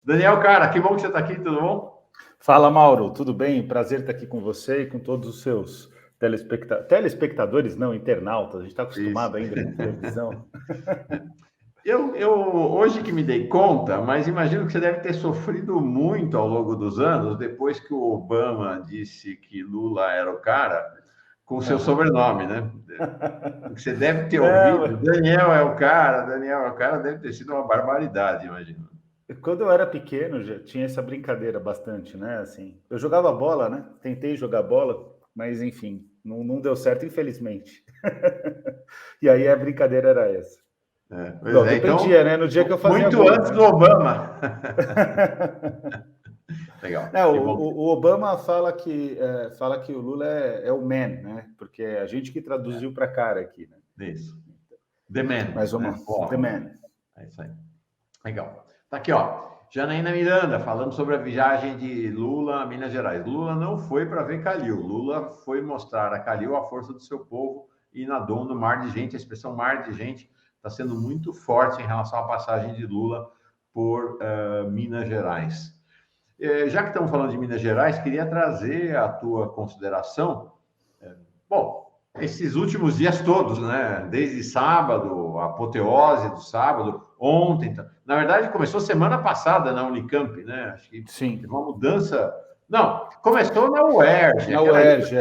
Daniel, cara, que bom que você está aqui, tudo bom? Fala, Mauro, tudo bem? Prazer estar aqui com você e com todos os seus telespectadores, não, internautas. A gente está Isso. acostumado ainda com televisão. Hoje que me dei conta, mas imagino que você deve ter sofrido muito ao longo dos anos, depois que o Obama disse que Lula era o cara, com o seu Aham. sobrenome, né? Você deve ter ouvido, Não, Daniel é o cara, Daniel é o cara, deve ter sido uma barbaridade, imagino. quando eu era pequeno já tinha essa brincadeira bastante, né? Assim, eu jogava bola, né? Tentei jogar bola, mas enfim, não deu certo, infelizmente. E aí a brincadeira era essa. Pois Bom, é, dependia, então, né? No dia que eu fazia muito gol, antes do né? Obama. Legal, Não, que bom. o Obama fala que o Lula é o man, né? Porque é a gente que traduziu para cara aqui, né? Isso. The Man, Mas né? vamos, O the homem. man. É isso aí. Legal. Tá aqui, ó. Janaína Miranda, falando sobre a viagem de Lula a Minas Gerais. Lula não foi para ver Calil. Lula foi mostrar a Calil a força do seu povo e nadou no mar de gente. A expressão mar de gente está sendo muito forte em relação à passagem de Lula por Minas Gerais. Já que estamos falando de Minas Gerais, queria trazer a tua consideração. Bom, esses últimos dias todos, né? Desde sábado, a apoteose do sábado, ontem. Na verdade, começou semana passada na Unicamp, né? Acho que teve Sim. uma mudança. Não, começou na UERJ, Na aquela, UERJ, na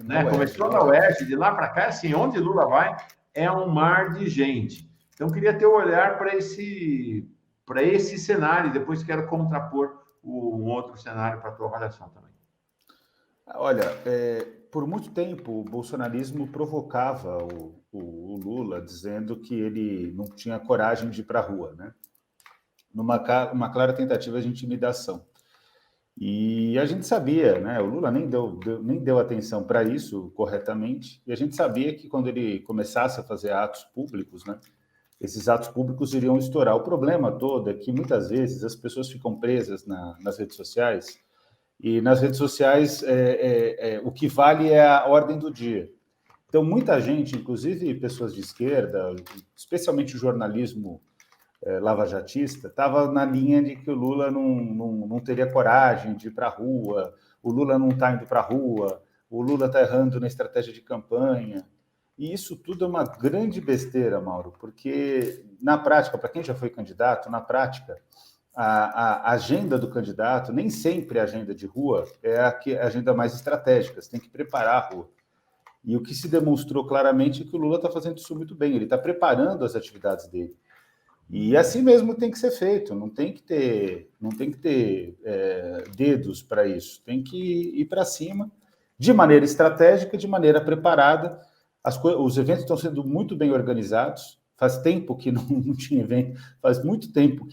né? UERJ, Começou na na UERJ. UERJ, de lá para cá, assim, onde Lula vai é um mar de gente. Então, queria ter um olhar para esse cenário. Depois quero contrapor um outro cenário para a tua avaliação também. Olha, por muito tempo o bolsonarismo provocava o Lula, dizendo que ele não tinha coragem de ir para a rua, né? Uma clara tentativa de intimidação. E a gente sabia, né? O Lula nem deu atenção para isso corretamente, e a gente sabia que quando ele começasse a fazer atos públicos, né? Esses atos públicos iriam estourar. O problema todo é que muitas vezes as pessoas ficam presas nas redes sociais, e nas redes sociais o que vale é a ordem do dia. Então, muita gente, inclusive pessoas de esquerda, especialmente o jornalismo lavajatista, estava na linha de que o Lula não teria coragem de ir para a rua, o Lula não está indo para a rua, o Lula está errando na estratégia de campanha. E isso tudo é uma grande besteira, Mauro, porque na prática, para quem já foi candidato, na prática, a agenda do candidato, nem sempre a agenda de rua é a agenda mais estratégica, você tem que preparar a rua. E o que se demonstrou claramente é que o Lula está fazendo isso muito bem, ele está preparando as atividades dele. E assim mesmo tem que ser feito, não tem que ter dedos para isso, tem que ir para cima de maneira estratégica, de maneira preparada. Os eventos estão sendo muito bem organizados, faz tempo que não tinha evento, fazia muito tempo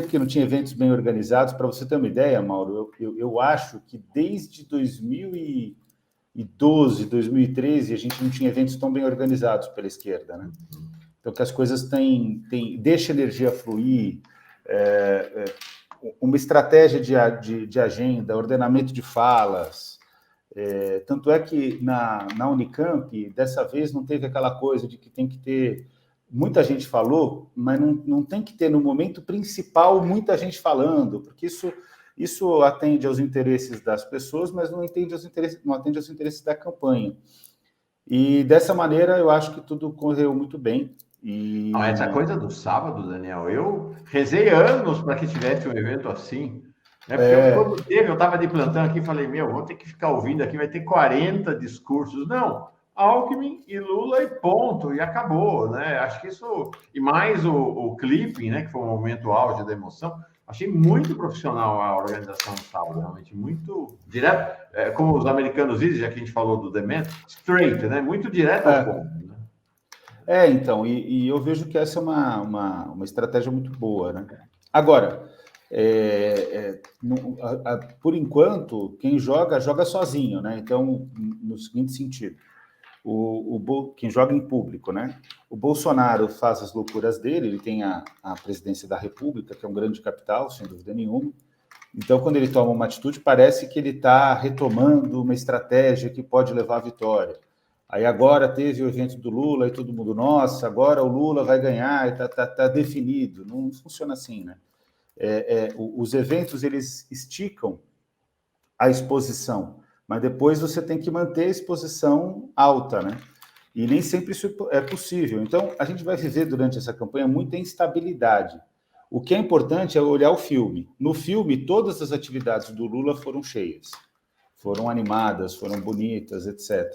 que não tinha eventos bem organizados. Para você ter uma ideia, Mauro, eu acho que desde 2012, 2013, a gente não tinha eventos tão bem organizados pela esquerda, né? Então, que as coisas deixa a energia fluir, uma estratégia de agenda, ordenamento de falas. Tanto é que na Unicamp, dessa vez, não teve aquela coisa de que tem que ter. Muita gente falou, mas não tem que ter no momento principal muita gente falando, porque isso atende aos interesses das pessoas, mas não atende aos interesses da campanha. E dessa maneira, eu acho que tudo correu muito bem. Não, essa coisa do sábado, Daniel, eu rezei anos para que tivesse um evento assim, né? Porque quando teve, eu estava de plantão aqui e falei, meu, vou ter que ficar ouvindo aqui, vai ter 40 discursos. Não, Alckmin e Lula e ponto, e acabou, né? Acho que isso, e mais o clipping, né, que foi um momento auge da emoção, achei muito profissional a organização do sábado, realmente, muito direto, como os americanos dizem, já que a gente falou do The Man, straight, né? Muito direto ao ponto, né? Então, e eu vejo que essa é uma estratégia muito boa, né? Agora, por enquanto, quem joga sozinho, né? Então, no seguinte sentido, quem joga em público, né? O Bolsonaro faz as loucuras dele, ele tem a presidência da República, que é um grande capital, sem dúvida nenhuma. Então, quando ele toma uma atitude, parece que ele está retomando uma estratégia que pode levar à vitória. Aí agora teve o evento do Lula e todo mundo, nossa, agora o Lula vai ganhar e está definido. Não funciona assim, né? os eventos eles esticam a exposição, mas depois você tem que manter a exposição alta, né? E nem sempre isso é possível. Então, a gente vai viver durante essa campanha muita instabilidade. O que é importante é olhar o filme. No filme, todas as atividades do Lula foram cheias, foram animadas, foram bonitas, etc.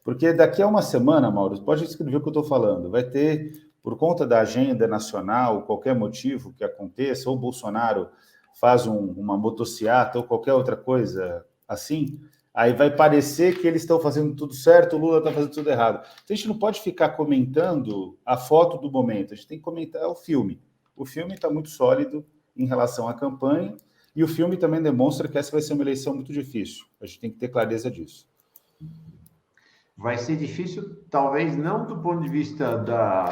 Porque daqui a uma semana, Mauro, pode escrever o que eu estou falando, vai ter, por conta da agenda nacional, qualquer motivo que aconteça, ou Bolsonaro faz uma motociata ou qualquer outra coisa assim, aí vai parecer que eles estão fazendo tudo certo, o Lula está fazendo tudo errado. Então, a gente não pode ficar comentando a foto do momento, a gente tem que comentar o filme. O filme está muito sólido em relação à campanha, e o filme também demonstra que essa vai ser uma eleição muito difícil. A gente tem que ter clareza disso. Vai ser difícil, talvez não do ponto de vista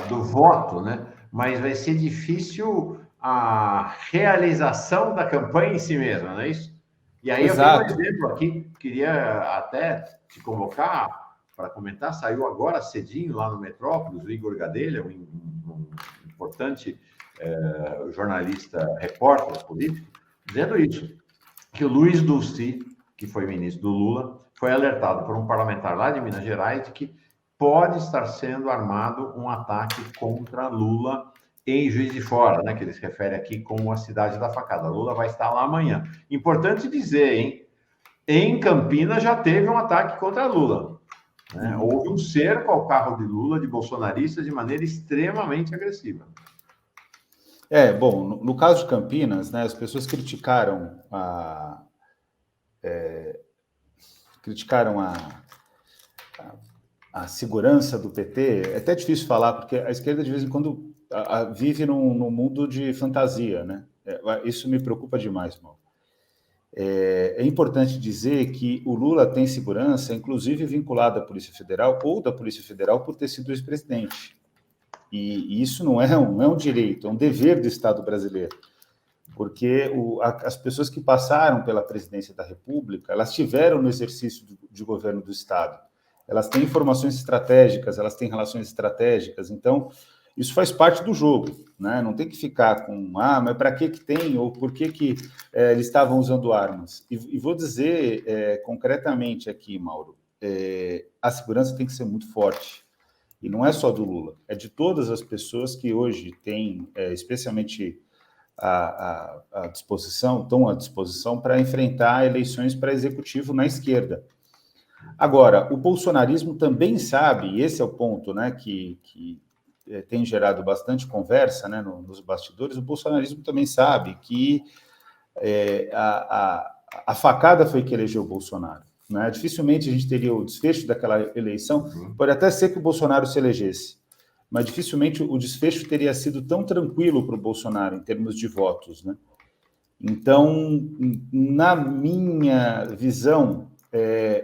do voto, né? Mas vai ser difícil a realização da campanha em si mesma, não é isso? E aí Exato. Eu tenho um exemplo aqui, queria até te convocar para comentar, saiu agora cedinho lá no Metrópolis, o Igor Gadelha, um importante jornalista, repórter político, dizendo isso, que o Luiz Dussi, que foi ministro do Lula, foi alertado por um parlamentar lá de Minas Gerais de que pode estar sendo armado um ataque contra Lula em Juiz de Fora, né, que eles referem aqui como a cidade da facada. Lula vai estar lá amanhã. Importante dizer, hein? Em Campinas já teve um ataque contra Lula. Né? Houve um cerco ao carro de Lula, de bolsonaristas, de maneira extremamente agressiva. Bom, no caso de Campinas, né, as pessoas criticaram a segurança do PT. É até difícil falar, porque a esquerda, de vez em quando, vive num mundo de fantasia, né? Isso me preocupa demais, Mauro. É importante dizer que o Lula tem segurança, inclusive vinculada à Polícia Federal ou da Polícia Federal por ter sido ex-presidente. E isso não é um direito, é um dever do Estado brasileiro. Porque as pessoas que passaram pela presidência da República, elas tiveram no exercício de governo do Estado. Elas têm informações estratégicas, elas têm relações estratégicas. Então, isso faz parte do jogo, né? Não tem que ficar com, mas para que tem, ou por que eles estavam usando armas. E vou dizer concretamente aqui, Mauro, a segurança tem que ser muito forte. E não é só do Lula, é de todas as pessoas que hoje têm, especialmente à disposição, estão à disposição para enfrentar eleições para executivo na esquerda. Agora, o bolsonarismo também sabe, e esse é o ponto, né, que tem gerado bastante conversa, né, nos bastidores, o bolsonarismo também sabe que a facada foi que elegeu o Bolsonaro. Né? Dificilmente a gente teria o desfecho daquela eleição, pode até ser que o Bolsonaro se elegesse, mas dificilmente o desfecho teria sido tão tranquilo para o Bolsonaro, em termos de votos. Né? Então, na minha visão,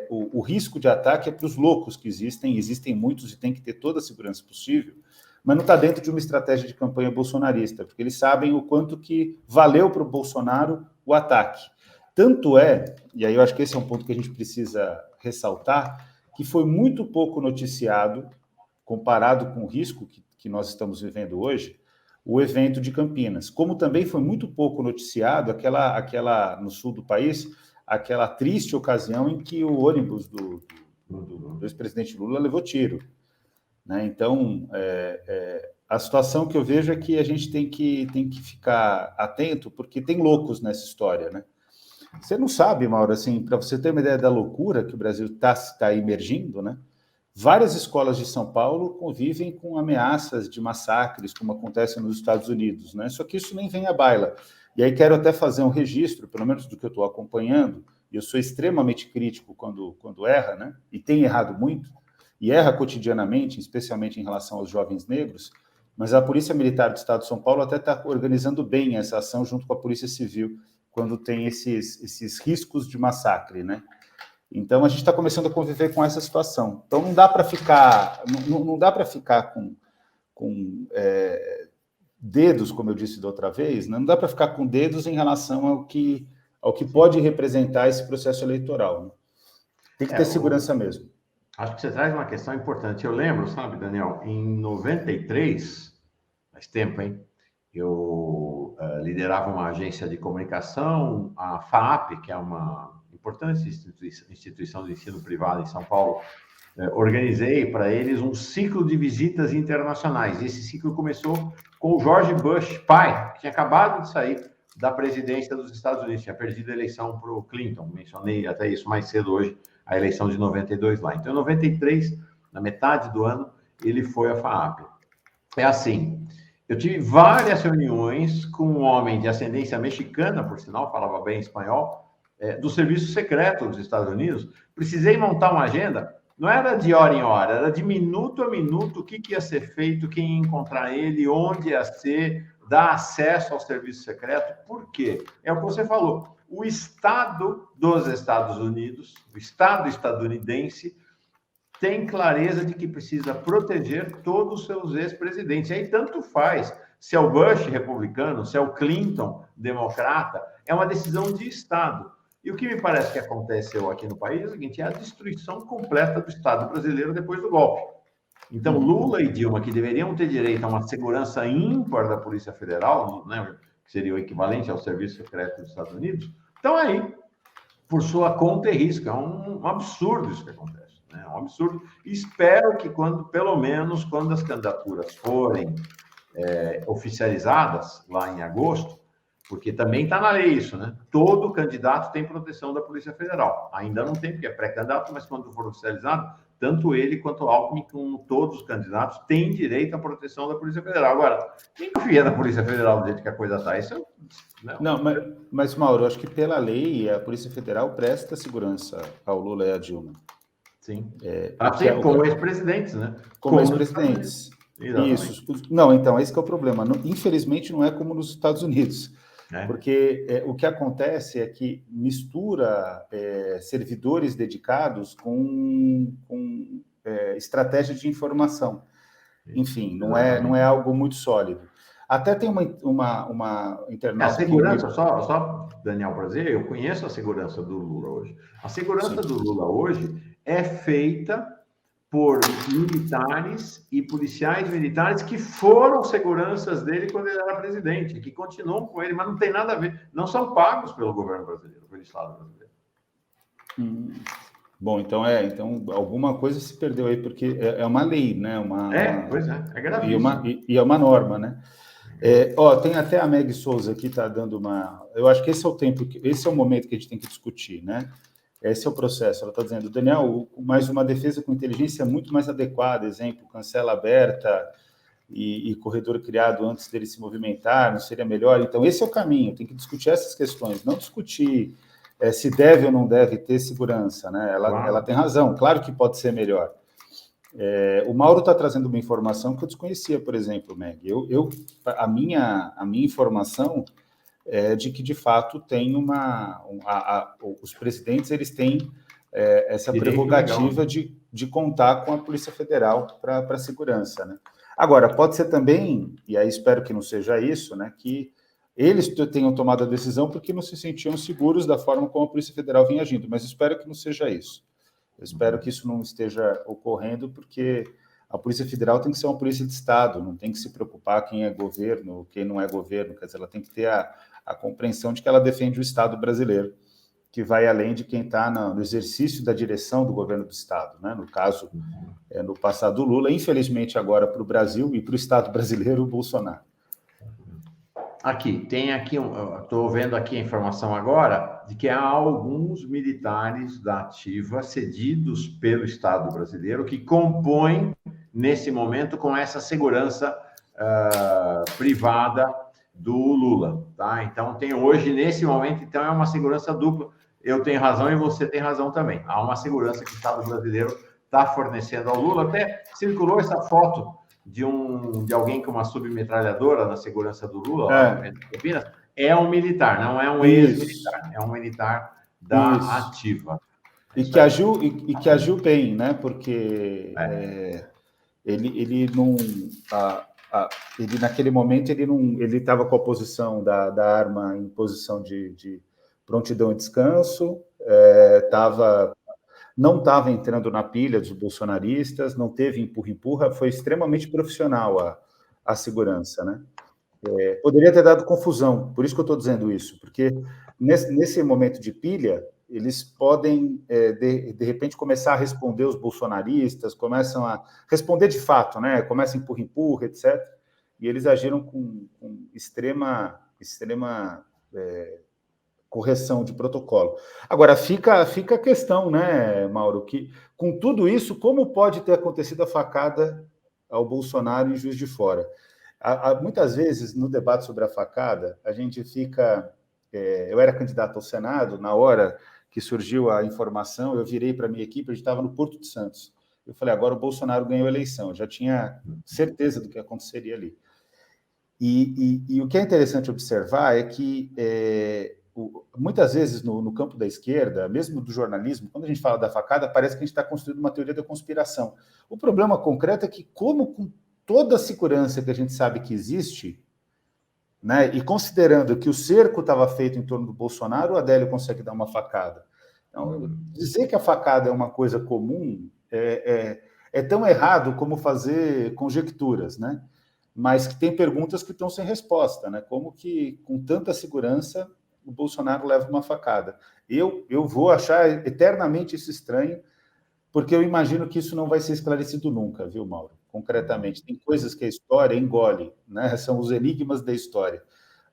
o risco de ataque é para os loucos que existem muitos e tem que ter toda a segurança possível, mas não está dentro de uma estratégia de campanha bolsonarista, porque eles sabem o quanto que valeu para o Bolsonaro o ataque. Tanto é, e aí eu acho que esse é um ponto que a gente precisa ressaltar, que foi muito pouco noticiado, comparado com o risco que nós estamos vivendo hoje, o evento de Campinas. Como também foi muito pouco noticiado aquela no sul do país, aquela triste ocasião em que o ônibus do ex-presidente Lula levou tiro. Né? Então, a situação que eu vejo é que a gente tem que ficar atento, porque tem loucos nessa história, né? Você não sabe, Mauro, assim, para você ter uma ideia da loucura que o Brasil está emergindo, né? Várias escolas de São Paulo convivem com ameaças de massacres, como acontece nos Estados Unidos, né? Só que isso nem vem à baila. E aí quero até fazer um registro, pelo menos do que eu estou acompanhando, e eu sou extremamente crítico quando erra, né? E tem errado muito, e erra cotidianamente, especialmente em relação aos jovens negros, mas a Polícia Militar do Estado de São Paulo até está organizando bem essa ação junto com a Polícia Civil, quando tem esses riscos de massacre, né? Então, a gente está começando a conviver com essa situação. Então, não dá para ficar, com dedos, como eu disse da outra vez, né? Não dá para ficar com dedos em relação ao que pode representar esse processo eleitoral. Né? Tem que ter segurança mesmo. Acho que você traz uma questão importante. Eu lembro, sabe, Daniel, em 93, faz tempo, hein? Eu liderava uma agência de comunicação, a FAAP, que é uma importante instituição de ensino privado em São Paulo. Organizei para eles um ciclo de visitas internacionais. Esse ciclo começou com o George Bush, pai, que tinha acabado de sair da presidência dos Estados Unidos, tinha perdido a eleição para o Clinton. Mencionei até isso mais cedo hoje, a eleição de 92 lá. Então, em 93, na metade do ano, ele foi à FAAP. É assim, eu tive várias reuniões com um homem de ascendência mexicana, por sinal, falava bem espanhol, do Serviço Secreto dos Estados Unidos. Precisei montar uma agenda. Não era de hora em hora, era de minuto a minuto o que ia ser feito, quem ia encontrar ele, onde ia ser, dar acesso ao serviço secreto. Por quê? É o que você falou. O Estado dos Estados Unidos, o Estado estadunidense, tem clareza de que precisa proteger todos os seus ex-presidentes. E aí tanto faz se é o Bush republicano, se é o Clinton democrata, é uma decisão de Estado. E o que me parece que aconteceu aqui no país é o seguinte, é a destruição completa do Estado brasileiro depois do golpe. Então, Lula e Dilma, que deveriam ter direito a uma segurança ímpar da Polícia Federal, né, que seria o equivalente ao Serviço Secreto dos Estados Unidos, estão aí, por sua conta e risco. É um absurdo isso que acontece. Né? É um absurdo. E espero que, pelo menos, quando as candidaturas forem oficializadas, lá em agosto, porque também está na lei isso, né? Todo candidato tem proteção da Polícia Federal. Ainda não tem, porque é pré-candidato, mas quando for oficializado, tanto ele quanto o Alckmin, como todos os candidatos, têm direito à proteção da Polícia Federal. Agora, quem confia na Polícia Federal do jeito que a coisa está? Isso não, mas, Mauro, eu acho que pela lei, a Polícia Federal presta segurança ao Lula e à Dilma. Sim. Assim, como ex-presidentes, né? Como ex-presidentes. Isso. Não, então, esse que é o problema. Infelizmente, não é como nos Estados Unidos. Porque o que acontece é que mistura servidores dedicados com estratégia de informação. Enfim, não é algo muito sólido. Até tem uma internauta... A segurança, só Daniel, para dizer, eu conheço a segurança do Lula hoje. A segurança do Lula hoje é feita por militares e policiais militares que foram seguranças dele quando ele era presidente, que continuam com ele, mas não tem nada a ver, não são pagos pelo governo brasileiro, pelo Estado brasileiro. Bom, então alguma coisa se perdeu aí, porque é uma lei, né? Pois é gravíssimo. E é uma norma, né? Tem até a Meg Souza aqui, está dando uma... Eu acho que esse é o momento que a gente tem que discutir, né? Esse é o processo. Ela está dizendo, Daniel, mais uma defesa com inteligência muito mais adequada, exemplo, cancela aberta e corredor criado antes dele se movimentar, não seria melhor? Então, esse é o caminho, tem que discutir essas questões, não discutir se deve ou não deve ter segurança, né? Ela tem razão, claro que pode ser melhor. O Mauro está trazendo uma informação que eu desconhecia, por exemplo, Meg. A minha informação... de que, de fato, tem os presidentes eles têm essa prerrogativa de contar com a Polícia Federal para a segurança. Né? Agora, pode ser também, e aí espero que não seja isso, né, que eles tenham tomado a decisão porque não se sentiam seguros da forma como a Polícia Federal vinha agindo, mas espero que não seja isso. Eu espero que isso não esteja ocorrendo, porque a Polícia Federal tem que ser uma polícia de Estado, não tem que se preocupar quem é governo, quem não é governo, quer dizer, ela tem que ter a compreensão de que ela defende o Estado brasileiro, que vai além de quem está no exercício da direção do governo do Estado, né? No caso, no passado, o Lula, infelizmente agora para o Brasil e para o Estado brasileiro, o Bolsonaro. Estou vendo aqui a informação agora de que há alguns militares da ativa cedidos pelo Estado brasileiro que compõem, nesse momento, com essa segurança privada do Lula, tá? Então, tem hoje, nesse momento, então é uma segurança dupla. Eu tenho razão e você tem razão também. Há uma segurança que o Estado brasileiro está fornecendo ao Lula. Até circulou essa foto de alguém com uma submetralhadora na segurança do Lula. É um militar, não é um ex-militar, é um militar da ativa. E que agiu bem, né? Porque ele não... ele naquele momento ele estava com a posição da arma em posição de prontidão e descanso, não estava entrando na pilha dos bolsonaristas, não teve empurra-empurra, foi extremamente profissional a segurança, né? Poderia ter dado confusão, por isso que eu estou dizendo isso, porque nesse momento de pilha, eles podem, de repente, começar a responder os bolsonaristas, começam a responder de fato, né? Começa empurra-empurra, etc. E eles agiram com extrema correção de protocolo. Agora, fica a questão, né, Mauro, que com tudo isso, como pode ter acontecido a facada ao Bolsonaro em Juiz de Fora? Muitas vezes, no debate sobre a facada, a gente fica... eu era candidato ao Senado, na hora que surgiu a informação, eu virei para a minha equipe, a gente estava no Porto de Santos. Eu falei, agora o Bolsonaro ganhou a eleição, eu já tinha certeza do que aconteceria ali. E o que é interessante observar é que, muitas vezes, no campo da esquerda, mesmo do jornalismo, quando a gente fala da facada, parece que a gente está construindo uma teoria da conspiração. O problema concreto é que, como com toda a segurança que a gente sabe que existe, né, e considerando que o cerco estava feito em torno do Bolsonaro, o Adélio consegue dar uma facada. Então, dizer que a facada é uma coisa comum é tão errado como fazer conjecturas, né? Mas que tem perguntas que estão sem resposta, né? Como que, com tanta segurança, o Bolsonaro leva uma facada? Eu vou achar eternamente isso estranho, porque eu imagino que isso não vai ser esclarecido nunca, viu, Mauro? Concretamente, tem coisas que a história engole, né? São os enigmas da história.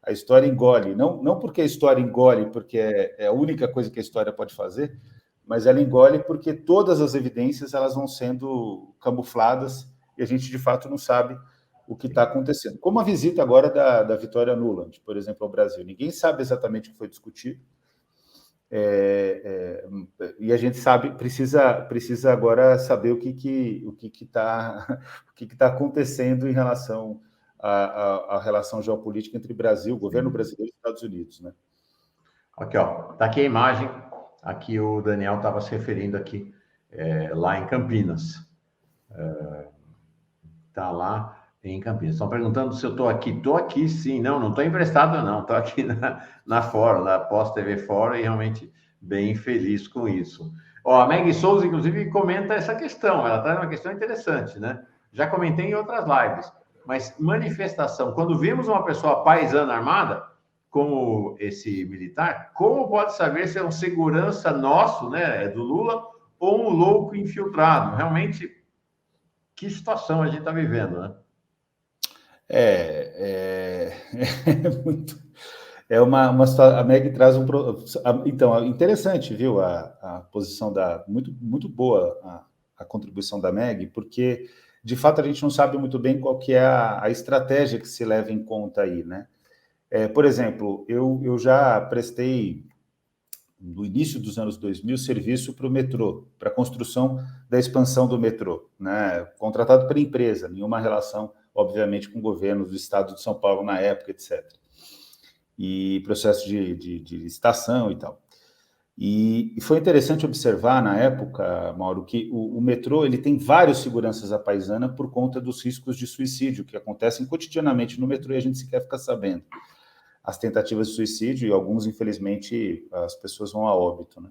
A história engole, não porque a história engole, porque é a única coisa que a história pode fazer, mas ela engole porque todas as evidências elas vão sendo camufladas e a gente, de fato, não sabe o que está acontecendo. Como a visita agora da Vitória Nuland, por exemplo, ao Brasil. Ninguém sabe exatamente o que foi discutido, e a gente precisa agora saber o que está acontecendo em relação à relação geopolítica entre Brasil, governo brasileiro e Estados Unidos, né? Aqui, ó, tá aqui a imagem. Aqui o Daniel estava se referindo aqui, lá em Campinas. Tá lá em Campinas. Estão perguntando se eu estou aqui. Estou aqui, sim. Não estou emprestado, não. Estou aqui na Fórum, na Pós-TV Fórum, e realmente bem feliz com isso. Ó, a Meg Souza, inclusive, comenta essa questão. Ela traz uma questão interessante, né? Já comentei em outras lives. Mas manifestação, quando vemos uma pessoa paisana armada, como esse militar, como pode saber se é um segurança nosso, né, do Lula, ou um louco infiltrado? Realmente, que situação a gente está vivendo, né? Muito. Uma situação. A Meg traz então, interessante, viu? A posição muito boa a contribuição da Meg, porque de fato a gente não sabe muito bem qual que é a estratégia que se leva em conta aí, né? Por exemplo, eu já prestei, no início dos anos 2000, serviço para o metrô, para a construção da expansão do metrô, né? Contratado pela empresa, nenhuma relação, obviamente, com o governo do estado de São Paulo na época, etc. E processo de licitação e tal. E foi interessante observar, na época, Mauro, que o metrô ele tem vários seguranças à paisana por conta dos riscos de suicídio que acontecem cotidianamente no metrô e a gente sequer fica sabendo. As tentativas de suicídio, e alguns, infelizmente, as pessoas vão a óbito, né?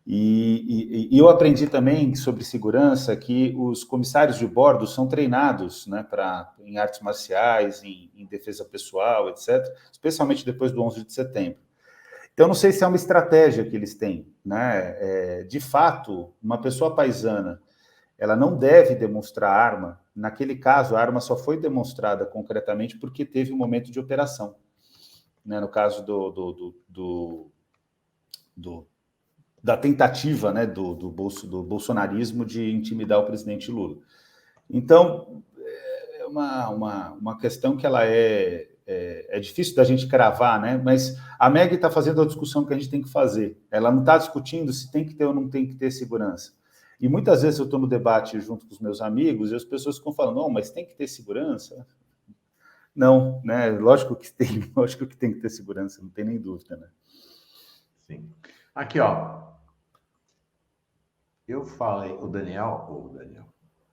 E eu aprendi também sobre segurança que os comissários de bordo são treinados, né, em artes marciais, em defesa pessoal, etc., especialmente depois do 11 de setembro. Então, não sei se é uma estratégia que eles têm, né? De fato, uma pessoa paisana, ela não deve demonstrar arma. Naquele caso, a arma só foi demonstrada concretamente porque teve um momento de operação, né? No caso da tentativa, né, do bolsonarismo de intimidar o presidente Lula. Então, é uma questão que ela é difícil da gente cravar, né? Mas a Meg está fazendo a discussão que a gente tem que fazer. Ela não está discutindo se tem que ter ou não tem que ter segurança. E muitas vezes eu estou no debate junto com os meus amigos e as pessoas ficam falando, não, mas tem que ter segurança? Não, né? Lógico que tem que ter segurança, não tem nem dúvida, né? Sim. Aqui, ó. Eu falei, Daniel,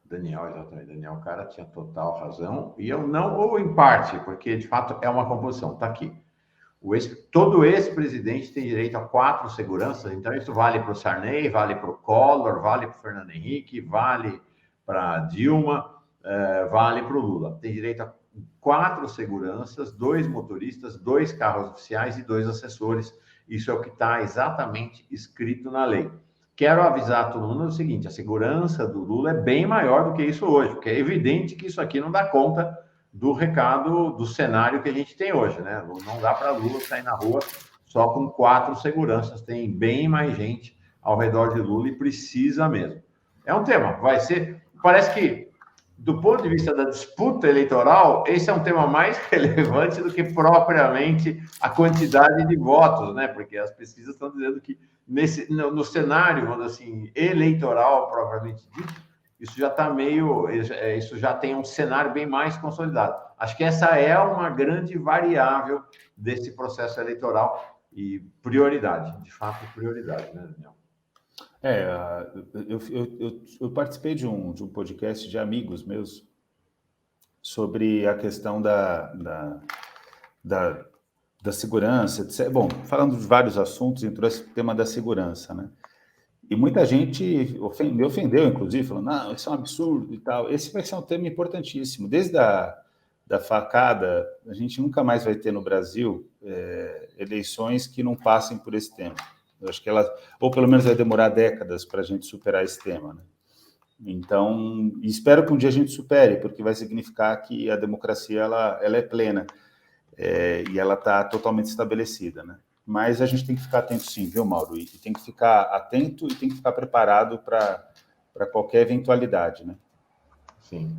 exatamente, Daniel Cara tinha total razão, e eu não, ou em parte, porque de fato é uma composição, tá aqui. Todo ex-presidente tem direito a 4 seguranças, então isso vale para o Sarney, vale para o Collor, vale para o Fernando Henrique, vale para Dilma, vale para o Lula. Tem direito a 4 seguranças, 2 motoristas, 2 carros oficiais e 2 assessores. Isso é o que está exatamente escrito na lei. Quero avisar todo mundo o seguinte: a segurança do Lula é bem maior do que isso hoje, porque é evidente que isso aqui não dá conta do recado, do cenário que a gente tem hoje, né? Não dá para Lula sair na rua só com 4 seguranças, tem bem mais gente ao redor de Lula e precisa mesmo. É um tema, vai ser... Parece que, do ponto de vista da disputa eleitoral, esse é um tema mais relevante do que propriamente a quantidade de votos, né? Porque as pesquisas estão dizendo que no cenário, vamos dizer assim, eleitoral propriamente dito, isso já está isso já tem um cenário bem mais consolidado. Acho que essa é uma grande variável desse processo eleitoral e prioridade, de fato, prioridade, né, Daniel? Eu participei de um podcast de amigos meus sobre a questão da segurança, etc. Bom, falando de vários assuntos, entrou esse tema da segurança, né? E muita gente me ofendeu, inclusive, falando, não, isso é um absurdo e tal. Esse vai ser um tema importantíssimo. Desde da facada, a gente nunca mais vai ter no Brasil eleições que não passem por esse tema. Eu acho que ou pelo menos vai demorar décadas para a gente superar esse tema, né? Então, espero que um dia a gente supere, porque vai significar que a democracia ela é plena e ela está totalmente estabelecida, né? Mas a gente tem que ficar atento sim, viu, Mauro? E tem que ficar atento e tem que ficar preparado para qualquer eventualidade, né? Sim.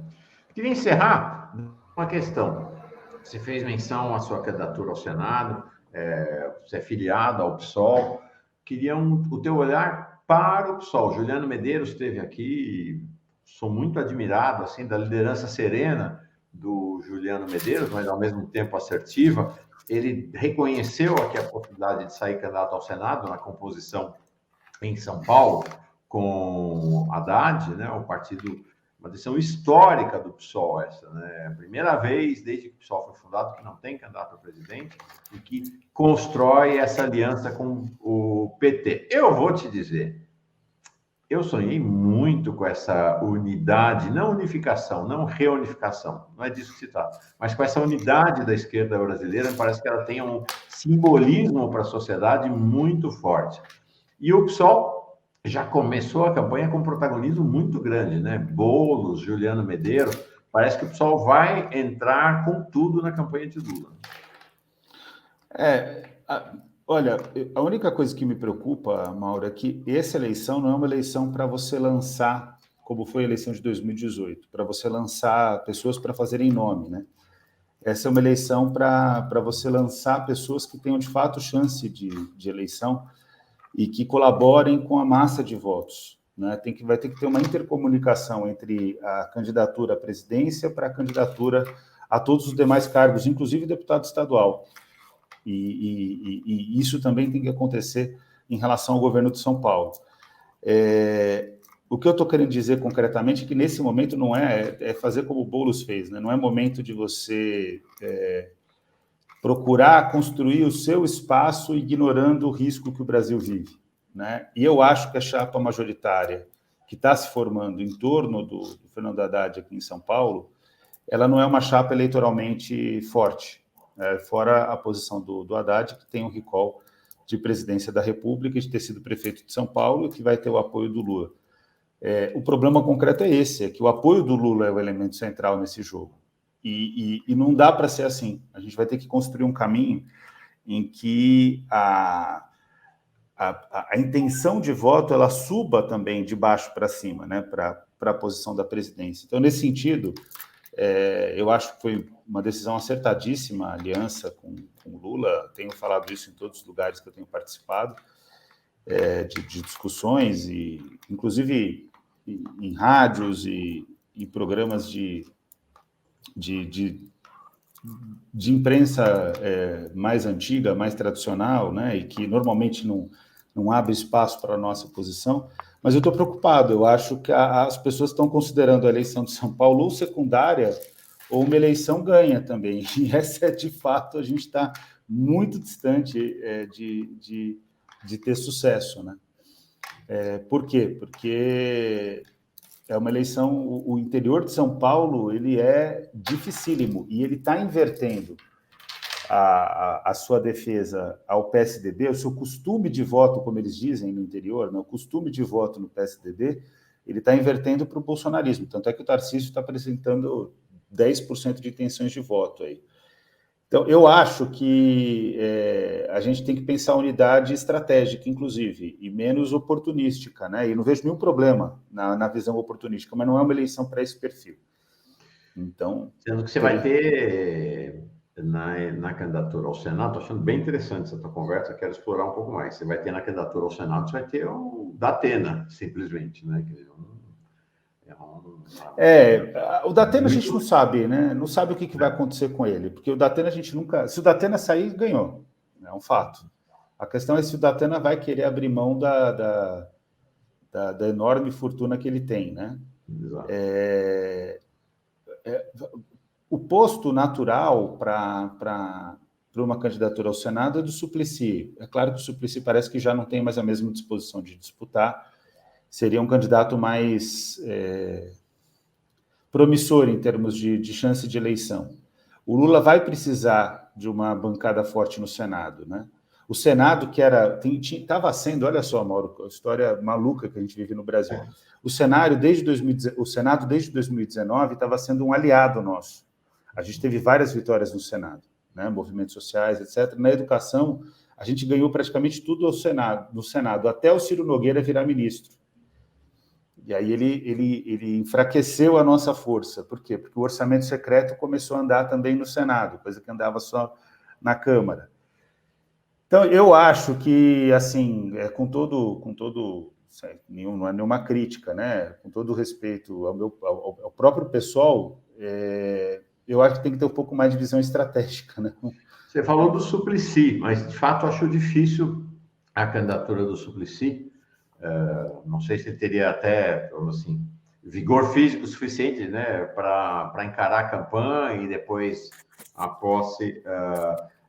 Queria encerrar uma questão. Você fez menção à sua candidatura ao Senado, você é filiado ao PSOL. Queria o teu olhar para o PSOL. Juliano Medeiros esteve aqui, sou muito admirado assim da liderança serena do Juliano Medeiros, mas ao mesmo tempo assertiva. Ele reconheceu aqui a possibilidade de sair candidato ao Senado na composição em São Paulo com Haddad, né, o partido, uma decisão histórica do PSOL essa, né? A primeira vez desde que o PSOL foi fundado que não tem candidato a presidente e que constrói essa aliança com o PT. Eu vou te dizer, eu sonhei muito com essa unidade, não unificação, não reunificação, não é disso que se trata, mas com essa unidade da esquerda brasileira. Me parece que ela tem um simbolismo para a sociedade muito forte. E o PSOL já começou a campanha com um protagonismo muito grande, né? Boulos, Juliano Medeiros. Parece que o PSOL vai entrar com tudo na campanha de Lula. Olha, a única coisa que me preocupa, Mauro, é que essa eleição não é uma eleição para você lançar, como foi a eleição de 2018, para você lançar pessoas para fazerem nome, né? Essa é uma eleição para você lançar pessoas que tenham, de fato, chance de eleição e que colaborem com a massa de votos, né? Vai ter que ter uma intercomunicação entre a candidatura à presidência para a candidatura a todos os demais cargos, inclusive deputado estadual. E isso também tem que acontecer em relação ao governo de São Paulo. O que eu estou querendo dizer concretamente é que nesse momento não é fazer como o Boulos fez, né? Não é momento de você procurar construir o seu espaço ignorando o risco que o Brasil vive, né? E eu acho que a chapa majoritária que está se formando em torno do Fernando Haddad aqui em São Paulo, ela não é uma chapa eleitoralmente forte. Fora a posição do Haddad, que tem um recall de presidência da República, de ter sido prefeito de São Paulo, e que vai ter o apoio do Lula. O problema concreto é esse, é que o apoio do Lula é o elemento central nesse jogo. E não dá para ser assim. A gente vai ter que construir um caminho em que a intenção de voto ela suba também de baixo para cima, né, para a posição da presidência. Então, nesse sentido, eu acho que foi uma decisão acertadíssima a aliança com o Lula. Tenho falado isso em todos os lugares que eu tenho participado, de discussões, e inclusive em rádios e em programas de imprensa mais antiga, mais tradicional, né, e que normalmente não abre espaço para a nossa posição. Mas eu estou preocupado, eu acho que as pessoas estão considerando a eleição de São Paulo ou secundária ou uma eleição ganha também. E essa, de fato, a gente está muito distante de ter sucesso, né? Por quê? Porque É uma eleição, o interior de São Paulo, ele é dificílimo, e ele está invertendo a sua defesa ao PSDB, o seu costume de voto, como eles dizem no interior, né, o costume de voto no PSDB, ele está invertendo para o bolsonarismo. Tanto é que o Tarcísio está apresentando 10% de intenções de voto aí. Então, eu acho que a gente tem que pensar unidade estratégica, inclusive, e menos oportunística, né? E não vejo nenhum problema na visão oportunística, mas não é uma eleição para esse perfil. Então, sendo que você vai ter na candidatura ao Senado, estou achando bem interessante essa tua conversa, quero explorar um pouco mais. Você vai ter na candidatura ao Senado, você vai ter o Datena, simplesmente, né? O Datena a gente não sabe, né? Não sabe o que vai acontecer com ele, porque o Datena a gente nunca... Se o Datena sair, ganhou. É um fato. A questão é se o Datena vai querer abrir mão da enorme fortuna que ele tem, né? Exato. O posto natural para uma candidatura ao Senado é do Suplicy. É claro que o Suplicy parece que já não tem mais a mesma disposição de disputar, seria um candidato mais promissor em termos de chance de eleição. O Lula vai precisar de uma bancada forte no Senado, né? O Senado, que estava sendo, olha só, Mauro, a história maluca que a gente vive no Brasil. O Senado, desde 2019, estava sendo um aliado nosso. A gente teve várias vitórias no Senado, né? Movimentos sociais, etc. Na educação, a gente ganhou praticamente tudo no Senado, até o Ciro Nogueira virar ministro. E aí ele enfraqueceu a nossa força. Por quê? Porque o orçamento secreto começou a andar também no Senado, coisa que andava só na Câmara. Então, eu acho que, assim, não é nenhuma crítica, né? Com todo respeito ao próprio pessoal, eu acho que tem que ter um pouco mais de visão estratégica, né? Você falou do Suplicy, mas de fato achou difícil a candidatura do Suplicy. Não sei se ele teria até, assim, vigor físico suficiente, né, para encarar a campanha e depois a posse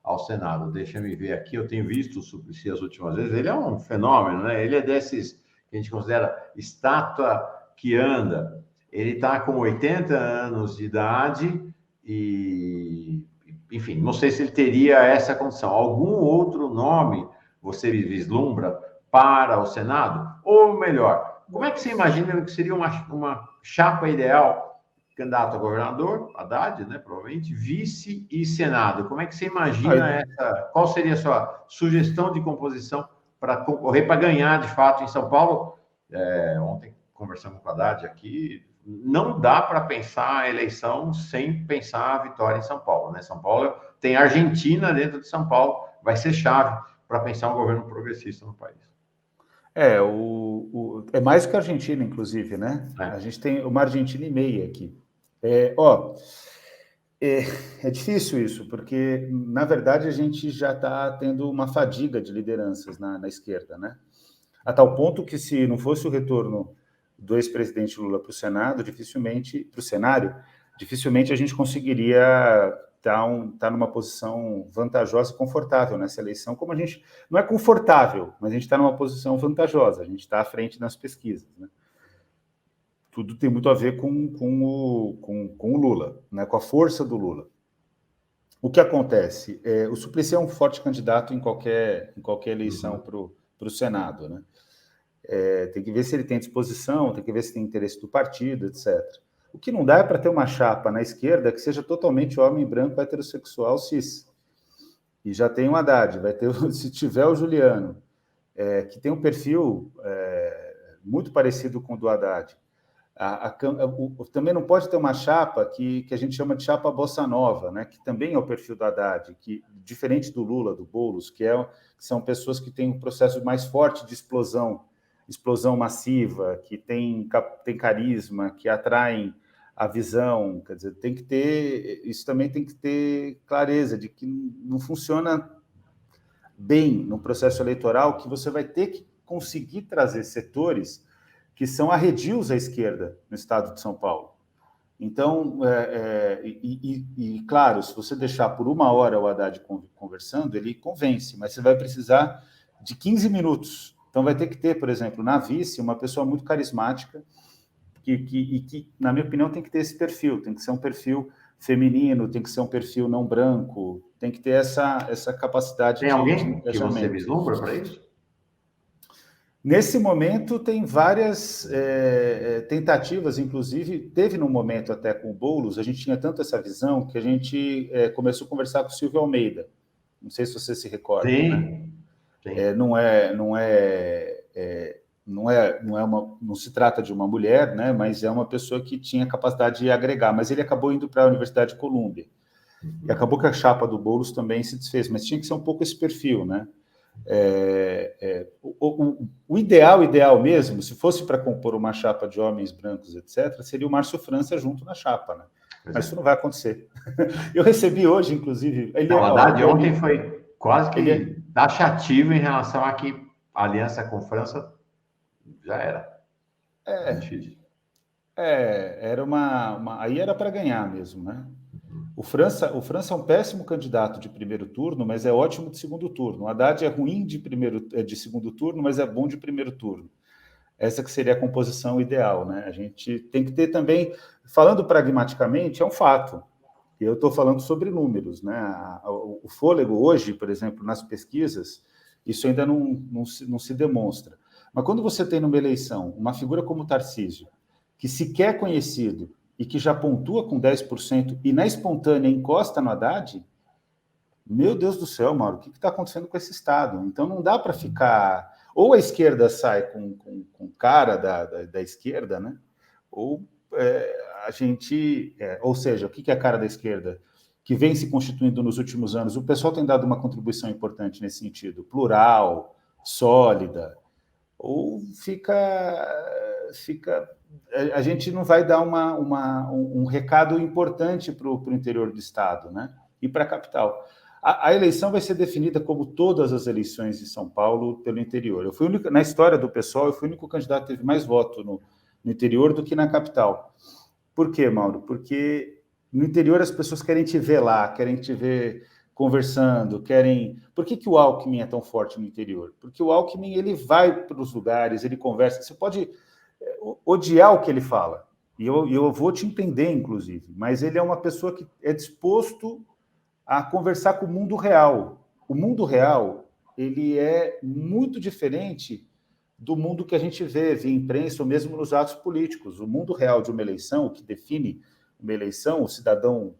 ao Senado. Deixa-me ver aqui, eu tenho visto o Suplicy as últimas vezes, ele é um fenômeno, né? Ele é desses que a gente considera estátua que anda. Ele está com 80 anos de idade e, enfim, não sei se ele teria essa condição. Algum outro nome você vislumbra para o Senado? Ou melhor, como é que você imagina que seria uma chapa ideal? Candidato a governador, Haddad, né, provavelmente, vice e Senado. Como é que você imagina qual seria a sua sugestão de composição para concorrer, para ganhar, de fato, em São Paulo? Ontem, conversamos com o Haddad aqui, não dá para pensar a eleição sem pensar a vitória em São Paulo, né? São Paulo tem Argentina dentro de São Paulo, vai ser chave para pensar um governo progressista no país. É mais que a Argentina, inclusive, né? A gente tem uma Argentina e meia aqui. É difícil isso, porque, na verdade, a gente já está tendo uma fadiga de lideranças na esquerda, né? A tal ponto que, se não fosse o retorno do ex-presidente Lula para o Senado, para o cenário, dificilmente a gente conseguiria estar numa posição vantajosa e confortável nessa eleição, como a gente... Não é confortável, mas a gente está numa posição vantajosa, a gente está à frente nas pesquisas, né? Tudo tem muito a ver com o Lula, né? Com a força do Lula. O que acontece? O Suplicy é um forte candidato em qualquer eleição para o Senado, né? Tem que ver se ele tem disposição, tem que ver se tem interesse do partido, etc. O que não dá é para ter uma chapa na esquerda que seja totalmente homem branco, heterossexual, cis. E já tem o Haddad, se tiver o Juliano, que tem um perfil muito parecido com o do Haddad. Também não pode ter uma chapa que a gente chama de chapa bossa nova, né? Que também é o perfil do Haddad, que, diferente do Lula, do Boulos, que são pessoas que têm um processo mais forte de explosão massiva, que tem carisma, que atraem a visão. Quer dizer, isso também tem que ter clareza de que não funciona bem no processo eleitoral, que você vai ter que conseguir trazer setores que são arredios à esquerda no estado de São Paulo. Então, claro, se você deixar por uma hora o Haddad conversando, ele convence, mas você vai precisar de 15 minutos. Então, vai ter que ter, por exemplo, na vice, uma pessoa muito carismática, que, na minha opinião, tem que ter esse perfil, tem que ser um perfil feminino, tem que ser um perfil não branco, tem que ter essa capacidade Tem de alguém que você engajamento. vislumbra para isso? Nesse momento, tem várias tentativas, inclusive, teve num momento até com o Boulos, a gente tinha tanto essa visão que a gente começou a conversar com o Silvio Almeida. Não sei se você se recorda, né? Não se trata de uma mulher, né? Mas é uma pessoa que tinha capacidade de agregar. Mas ele acabou indo para a Universidade de Colômbia. E acabou que a chapa do Boulos também se desfez, mas tinha que ser um pouco esse perfil, né? O ideal mesmo, se fosse para compor uma chapa de homens brancos, etc., seria o Márcio França junto na chapa, né? Mas isso não vai acontecer. Eu recebi hoje, inclusive... O Haddad ontem foi quase que taxativo em relação a que a aliança com a França já era. Difícil. Era aí era para ganhar mesmo, né? O França é um péssimo candidato de primeiro turno, mas é ótimo de segundo turno. O Haddad é ruim de segundo turno, mas é bom de primeiro turno. Essa que seria a composição ideal, né? A gente tem que ter também, falando pragmaticamente, é um fato. Eu estou falando sobre números, né? O fôlego hoje, por exemplo, nas pesquisas, isso ainda não se demonstra. Mas quando você tem numa eleição uma figura como o Tarcísio, que sequer é conhecido e que já pontua com 10% e na espontânea encosta no Haddad, meu Deus do céu, Mauro, o que está acontecendo com esse Estado? Então não dá para ficar... Ou a esquerda sai com cara da esquerda, né? Ou a gente... ou seja, o que é a cara da esquerda? Que vem se constituindo nos últimos anos. O pessoal tem dado uma contribuição importante nesse sentido, plural, sólida, ou fica a gente não vai dar um recado importante para o interior do Estado, né? E para a capital. A eleição vai ser definida, como todas as eleições de São Paulo, pelo interior. Eu fui na história do PSOL, eu fui o único candidato que teve mais voto no interior do que na capital. Por quê, Mauro? Porque no interior as pessoas querem te ver lá, querem te ver conversando, querem... Por que o Alckmin é tão forte no interior? Porque o Alckmin, ele vai para os lugares, ele conversa. Você pode odiar o que ele fala, e eu vou te entender, inclusive, mas ele é uma pessoa que é disposto a conversar com o mundo real. O mundo real, ele é muito diferente do mundo que a gente vê via imprensa ou mesmo nos atos políticos. O mundo real de uma eleição, o que define uma eleição, o cidadão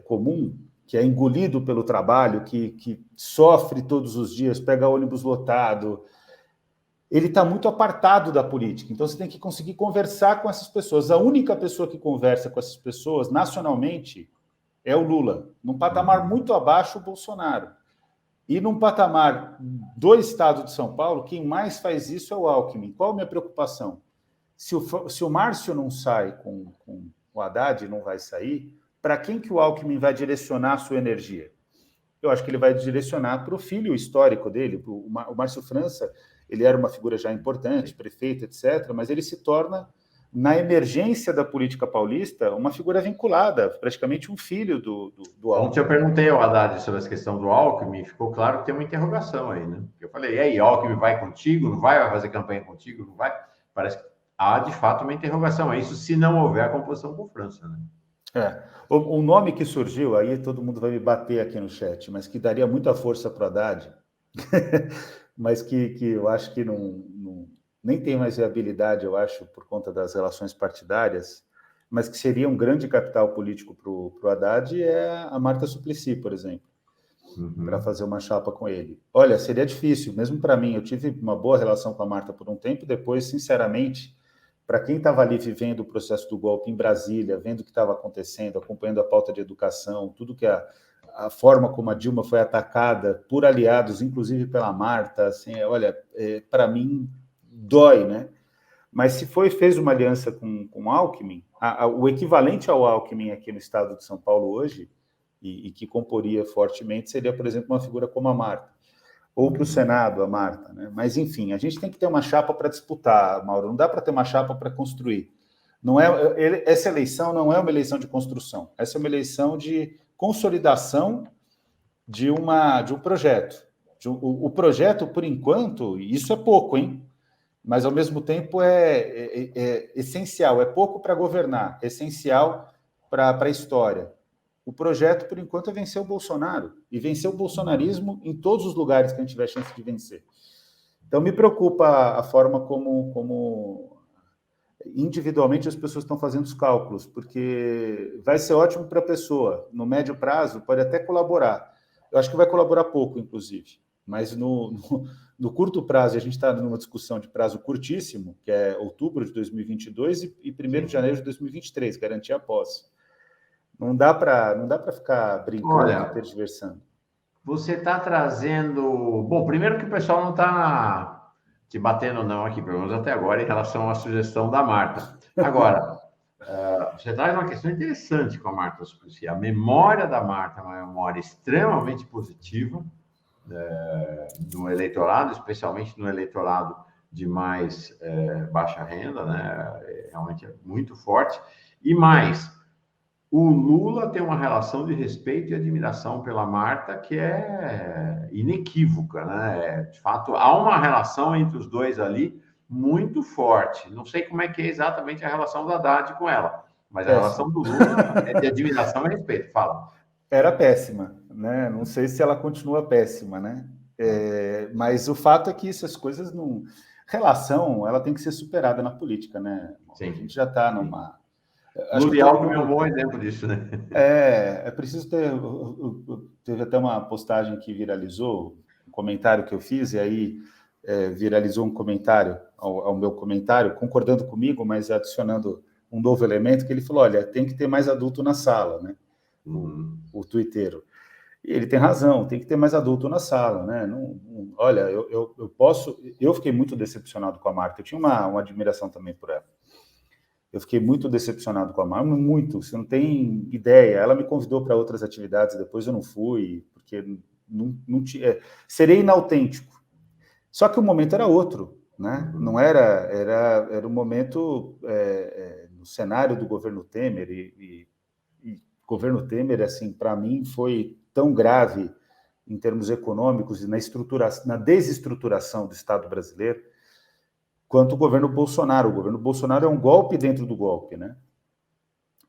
comum, que é engolido pelo trabalho, que sofre todos os dias, pega ônibus lotado, ele está muito apartado da política. Então, você tem que conseguir conversar com essas pessoas. A única pessoa que conversa com essas pessoas, nacionalmente, é o Lula. Num patamar muito abaixo, o Bolsonaro. E num patamar do estado de São Paulo, quem mais faz isso é o Alckmin. Qual a minha preocupação? Se o Márcio não sai com o Haddad, não vai sair, para quem que o Alckmin vai direcionar a sua energia? Eu acho que ele vai direcionar para o filho histórico dele. O Márcio França, ele era uma figura já importante, prefeito, etc., mas ele se torna, na emergência da política paulista, uma figura vinculada, praticamente um filho do Alckmin. Ontem eu perguntei ao Haddad sobre essa questão do Alckmin, ficou claro que tem uma interrogação aí, né? Eu falei, e aí, Alckmin vai contigo? Não vai fazer campanha contigo? Não vai? Parece que há, de fato, uma interrogação. É isso se não houver a composição com França, né? O nome que surgiu, aí todo mundo vai me bater aqui no chat, mas que daria muita força para o Haddad, mas que eu acho que nem tem mais viabilidade, eu acho, por conta das relações partidárias, mas que seria um grande capital político para o Haddad, é a Marta Suplicy, por exemplo, para fazer uma chapa com ele. Olha, seria difícil, mesmo para mim. Eu tive uma boa relação com a Marta por um tempo, depois, sinceramente, para quem estava ali vivendo o processo do golpe em Brasília, vendo o que estava acontecendo, acompanhando a pauta de educação, tudo que a forma como a Dilma foi atacada por aliados, inclusive pela Marta, assim, olha, para mim dói, né? Mas se fez uma aliança com o Alckmin, o equivalente ao Alckmin aqui no estado de São Paulo hoje, e que comporia fortemente, seria, por exemplo, uma figura como a Marta. Ou para o Senado, a Marta, né? Mas, enfim, a gente tem que ter uma chapa para disputar, Mauro. Não dá para ter uma chapa para construir. Essa eleição não é uma eleição de construção. Essa é uma eleição de consolidação de um projeto. O projeto, por enquanto, isso é pouco, hein? mas ao mesmo tempo é essencial, é pouco para governar, é essencial para a história. O projeto, por enquanto, é vencer o Bolsonaro, e vencer o bolsonarismo em todos os lugares que a gente tiver chance de vencer. Então, me preocupa a forma como individualmente as pessoas estão fazendo os cálculos, porque vai ser ótimo para a pessoa. No médio prazo, pode até colaborar. Eu acho que vai colaborar pouco, inclusive. Mas no curto prazo, a gente está numa discussão de prazo curtíssimo, que é outubro de 2022 e 1º de janeiro de 2023, garantir a posse. Não dá para ficar brincando e tergiversando. Você está trazendo... Bom, primeiro que o pessoal não está te batendo não aqui, pelo menos até agora, em relação à sugestão da Marta. Agora, você traz uma questão interessante com a Marta Suplicy. A memória da Marta é uma memória extremamente positiva no eleitorado, especialmente no eleitorado de mais baixa renda, né? Realmente é muito forte. E mais, o Lula tem uma relação de respeito e admiração pela Marta que é inequívoca, né? De fato, há uma relação entre os dois ali muito forte. Não sei como é que é exatamente a relação da Haddad com ela, mas a relação do Lula é de admiração e respeito. Fala. Era péssima, né? Não sei se ela continua péssima, né? Mas o fato é que essas coisas não... Relação, ela tem que ser superada na política, né? Sim. A gente já está numa... Lula Alckmin é um bom exemplo disso, né? É preciso ter... Teve até uma postagem que viralizou, um comentário que eu fiz, e aí viralizou um comentário ao meu comentário, concordando comigo, mas adicionando um novo elemento, que ele falou, olha, tem que ter mais adulto na sala, né? O tuiteiro. E ele tem razão, tem que ter mais adulto na sala, né? Olha, eu fiquei muito decepcionado com a Marta, eu tinha uma admiração também por ela. Eu fiquei muito decepcionado com a Marta, muito, você não tem ideia. Ela me convidou para outras atividades, depois eu não fui, porque não tinha... Seria inautêntico. Só que o momento era outro, né? Não era um momento no cenário do governo Temer, e governo Temer, assim, para mim, foi tão grave em termos econômicos e na desestruturação do Estado brasileiro, quanto o governo Bolsonaro. O governo Bolsonaro é um golpe dentro do golpe, né?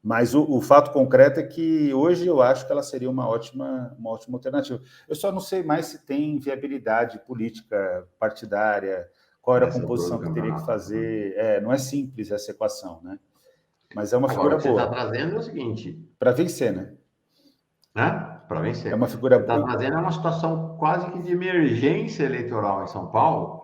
Mas o fato concreto é que hoje eu acho que ela seria uma ótima alternativa. Eu só não sei mais se tem viabilidade política partidária, qual era a composição que teria que fazer. Não é simples essa equação, né? Mas é uma figura boa. Você está trazendo o seguinte... Para vencer, né? Para vencer. É uma figura boa. Você está trazendo uma situação quase que de emergência eleitoral em São Paulo,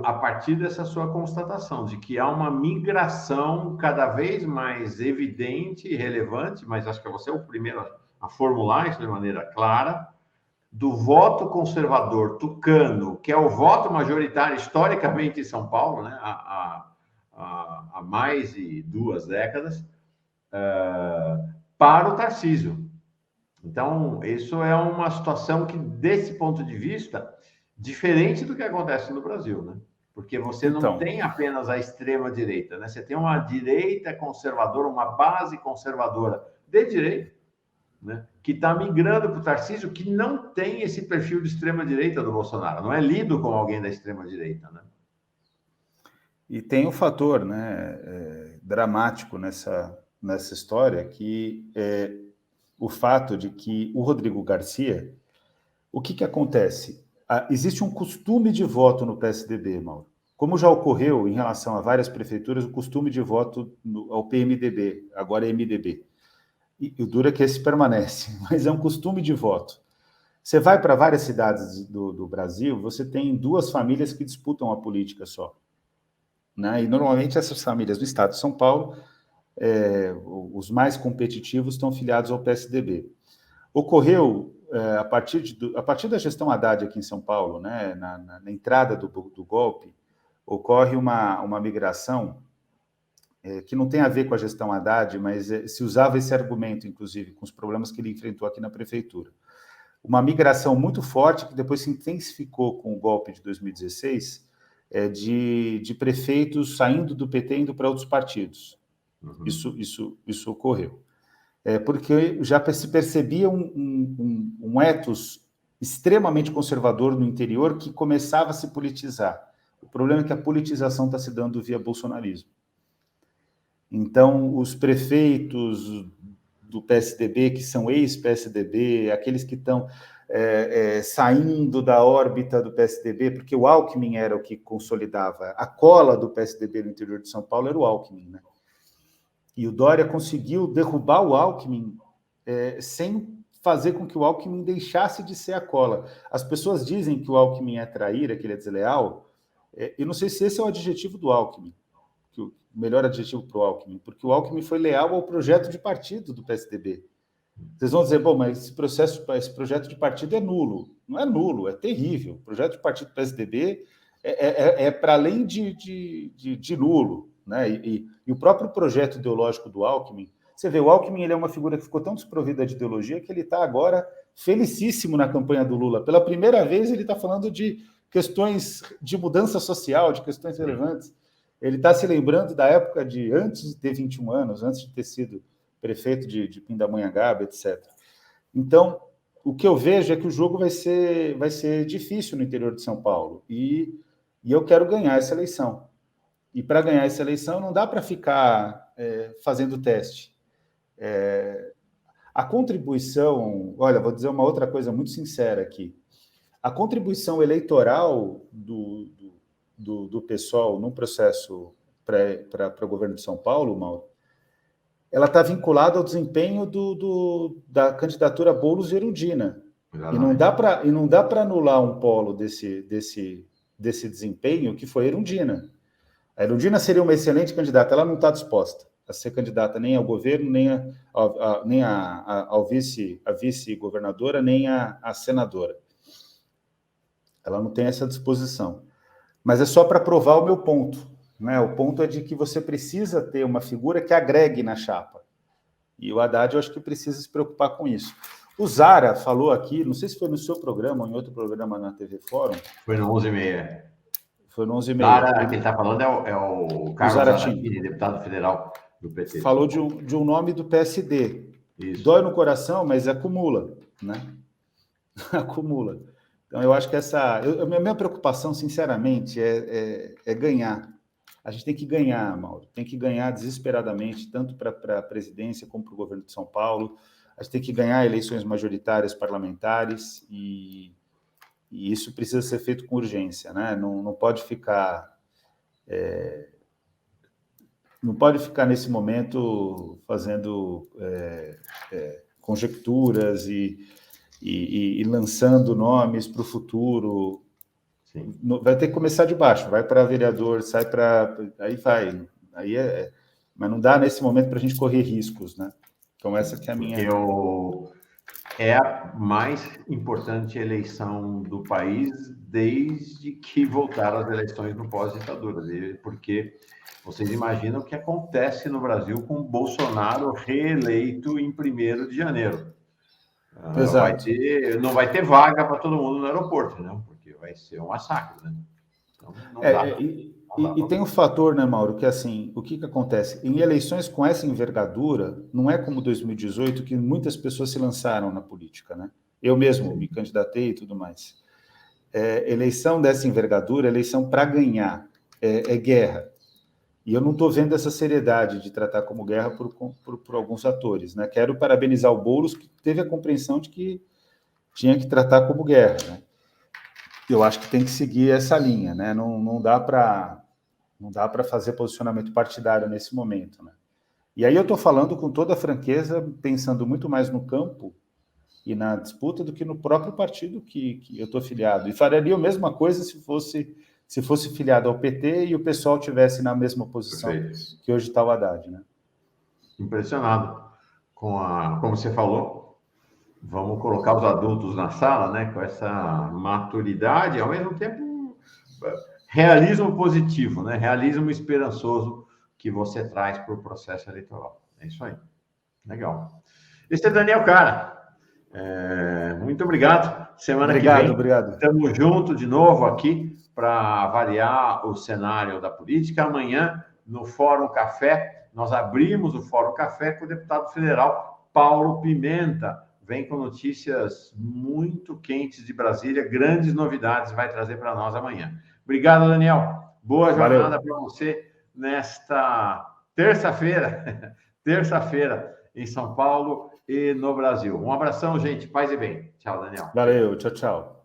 a partir dessa sua constatação, de que há uma migração cada vez mais evidente e relevante, mas acho que você é o primeiro a formular isso de maneira clara, do voto conservador tucano, que é o voto majoritário historicamente em São Paulo, né? Há mais de 2 décadas, para o Tarcísio. Então, isso é uma situação que, desse ponto de vista, diferente do que acontece no Brasil, né? Porque você não tem apenas a extrema-direita, né? Você tem uma direita conservadora, uma base conservadora de direita, né? Que está migrando para o Tarcísio, que não tem esse perfil de extrema-direita do Bolsonaro, não é lido como alguém da extrema-direita, né? E tem um fator, né, dramático nessa história, que é o fato de que o Rodrigo Garcia, o que acontece? Existe um costume de voto no PSDB, Mauro. Como já ocorreu em relação a várias prefeituras, o costume de voto ao PMDB, agora é MDB. E o duro é que esse permanece, mas é um costume de voto. Você vai para várias cidades do Brasil, você tem 2 famílias que disputam a política só, né? E normalmente essas famílias do estado de São Paulo, os mais competitivos estão filiados ao PSDB. Ocorreu, a partir da gestão Haddad aqui em São Paulo, né, na entrada do golpe, ocorre uma migração que não tem a ver com a gestão Haddad, mas se usava esse argumento, inclusive, com os problemas que ele enfrentou aqui na prefeitura. Uma migração muito forte, que depois se intensificou com o golpe de 2016, de prefeitos saindo do PT e indo para outros partidos. Uhum. Isso ocorreu. Porque já se percebia um ethos extremamente conservador no interior que começava a se politizar. O problema é que a politização está se dando via bolsonarismo. Então, os prefeitos do PSDB, que são ex-PSDB, aqueles que estão saindo da órbita do PSDB, porque o Alckmin era o que consolidava. A cola do PSDB no interior de São Paulo era o Alckmin, né? E o Dória conseguiu derrubar o Alckmin sem fazer com que o Alckmin deixasse de ser a cola. As pessoas dizem que o Alckmin é traíra, que ele é desleal. Eu não sei se esse é o adjetivo do Alckmin, que o melhor adjetivo para o Alckmin, porque o Alckmin foi leal ao projeto de partido do PSDB. Vocês vão dizer, bom, mas esse projeto de partido é nulo. Não é nulo, é terrível. O projeto de partido do PSDB é para além de nulo, né? E o próprio projeto ideológico do Alckmin, você vê, o Alckmin ele é uma figura que ficou tão desprovida de ideologia que ele está agora felicíssimo na campanha do Lula. Pela primeira vez ele está falando de questões de mudança social, de questões relevantes. Ele está se lembrando da época de antes de ter 21 anos, antes de ter sido prefeito de Pindamonhangaba, etc. Então, o que eu vejo é que o jogo vai ser difícil no interior de São Paulo. E eu quero ganhar essa eleição. E para ganhar essa eleição não dá para ficar fazendo teste. A contribuição... Olha, vou dizer uma outra coisa muito sincera aqui. A contribuição eleitoral do pessoal no processo para o governo de São Paulo, Mauro, ela está vinculada ao desempenho da candidatura Boulos e Erundina. E não dá para anular um polo desse desempenho que foi a Erundina. A Erundina seria uma excelente candidata, ela não está disposta a ser candidata nem ao governo, nem a vice-governadora, nem a senadora. Ela não tem essa disposição. Mas é só para provar o meu ponto. Né? O ponto é de que você precisa ter uma figura que agregue na chapa. E o Haddad, eu acho que precisa se preocupar com isso. O Zara falou aqui, não sei se foi no seu programa ou em outro programa na TV Fórum. Foi no 11h30. Foi no 11h30. Zara, quem está falando é o Carlos Zaratini, deputado federal do PT. Falou de um nome do PSD. Isso. Dói no coração, mas acumula, né? Acumula. Então, eu acho que a minha preocupação, sinceramente, é ganhar. A gente tem que ganhar, Mauro. Tem que ganhar desesperadamente, tanto para a presidência como para o governo de São Paulo. A gente tem que ganhar eleições majoritárias parlamentares e isso precisa ser feito com urgência, né? Não pode ficar... não pode ficar, nesse momento, fazendo conjecturas e lançando nomes para o futuro. Sim. Vai ter que começar de baixo, vai para vereador, sai para... Aí vai. Mas não dá, nesse momento, para a gente correr riscos, né? Então, essa que é a minha... É a mais importante eleição do país desde que voltaram as eleições no pós-ditadura, porque vocês imaginam o que acontece no Brasil com Bolsonaro reeleito em 1º de janeiro. Exato. Não vai ter vaga para todo mundo no aeroporto, né? Porque vai ser um massacre, né? Então, não dá. E tem um fator, né, Mauro, que assim, o que acontece? Em eleições com essa envergadura, não é como 2018, que muitas pessoas se lançaram na política, né? Eu mesmo me candidatei e tudo mais. Eleição dessa envergadura, eleição para ganhar, é guerra. E eu não estou vendo essa seriedade de tratar como guerra por alguns atores, né? Quero parabenizar o Boulos, que teve a compreensão de que tinha que tratar como guerra, né? Eu acho que tem que seguir essa linha, né? Não dá para fazer posicionamento partidário nesse momento, né? E aí eu estou falando com toda a franqueza, pensando muito mais no campo e na disputa do que no próprio partido que eu estou filiado. E faria a mesma coisa se fosse filiado ao PT e o pessoal tivesse na mesma posição que hoje está o Haddad, né? Impressionado como você falou. Vamos colocar os adultos na sala, né? Com essa maturidade, ao mesmo tempo realismo positivo, né? Realismo esperançoso que você traz para o processo eleitoral. É isso aí. Legal. Esse é Daniel Cara. Muito obrigado. Semana que vem. Obrigado. Estamos juntos de novo aqui para avaliar o cenário da política. Amanhã, no Fórum Café, nós abrimos o Fórum Café com o deputado federal Paulo Pimenta. vem com notícias muito quentes de Brasília, grandes novidades vai trazer para nós amanhã. Obrigado, Daniel. Boa jornada para você nesta terça-feira, em São Paulo e no Brasil. Um abração, gente. Paz e bem. Tchau, Daniel. Valeu, tchau, tchau.